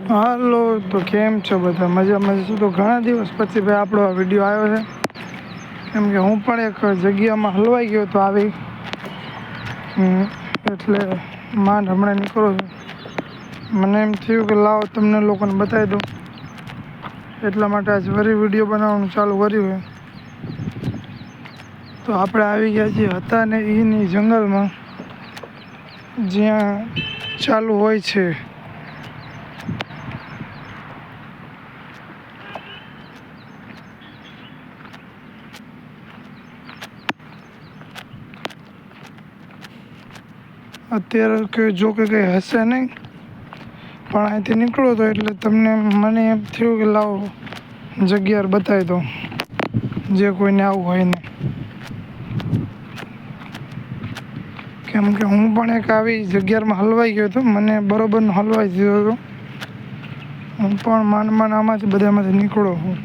હાલો, તો કેમ છો બધા? મજામાં છું. તો ઘણા દિવસ પછી ભાઈ આપણો આ વિડીયો આવ્યો છે, કેમ કે હું પણ એક જગ્યામાં હલવાઈ ગયો તો આવી, એટલે માંડ હમણાં નીકળો છું. મને એમ થયું કે લાવો તમને લોકોને બતાવી દઉં, એટલા માટે આજ ફરી વિડીયો બનાવવાનું ચાલુ કર્યું છે. તો આપણે આવી ગયા છીએ હતા ને એની જંગલમાં, જ્યાં ચાલુ હોય છે અત્યારે કે જો કે કંઈ હશે નહીં, પણ અહીંથી નીકળો તો એટલે મને એમ થયું કે લાવો જગ્યા બતાવી દો, જે કોઈને આવું હોય ને. કેમ કે હું પણ એક આવી જગ્યામાં હલવાઈ ગયો હતો, મને બરોબરનો હલવાઈ ગયો હતો. હું પણ માંડ આમાંથી બધામાંથી નીકળો હું.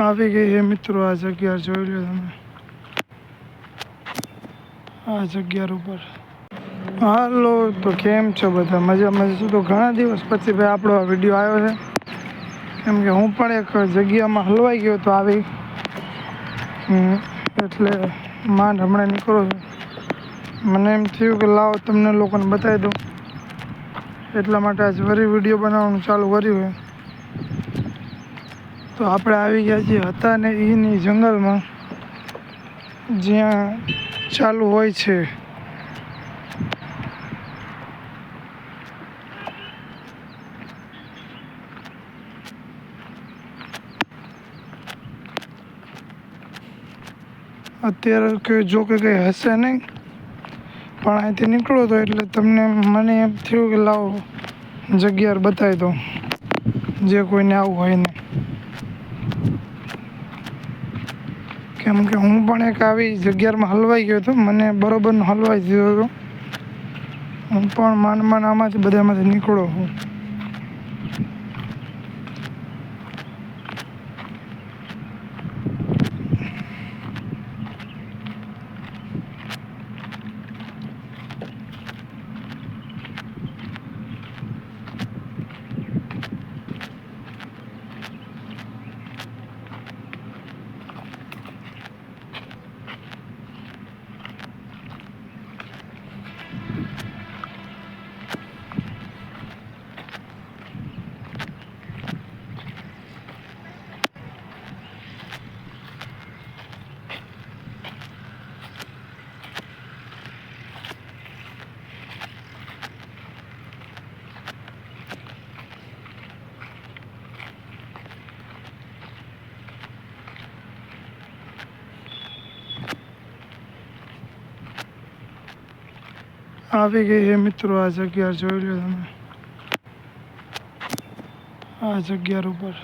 આવી ગઈ છે મિત્રો આ જગ્યા, જોઈ લો તમે આ જગ્યા ઉપર. હાલો, તો કેમ છો બધા? મજામાં છું. તો ઘણા દિવસ પછી ભાઈ આપણો આ વિડીયો આવ્યો છે, કેમ કે હું પણ એક જગ્યામાં હલવાઈ ગયો તો આવી, એટલે માંડ હમણાં નીકળો છું. મને એમ થયું કે લાવો તમને લોકોને બતાવી દઉં, એટલા માટે આજ ફરી વિડીયો બનાવવાનું ચાલુ કર્યું છે. તો આપણે આવી ગયા છીએ હતા ને એની જંગલમાં, જ્યાં ચાલુ હોય છે અત્યારે કે જો કે કંઈ હશે નહીં, પણ અહીંથી નીકળો તો એટલે મને એમ થયું કે લાવો જગ્યા બતાવી દઉં, જે કોઈને આવું હોય ને. કેમ કે હું પણ એક આવી જગ્યામાં હલવાઈ ગયો હતો, મને બરોબરનો હલવાઈ ગયો હતો. હું પણ માંડ આમાંથી બધામાંથી નીકળો હું. આવી ગઈ છે મિત્રો આ જગ્યા, જોઈ લો તમે આ જગ્યા ઉપર.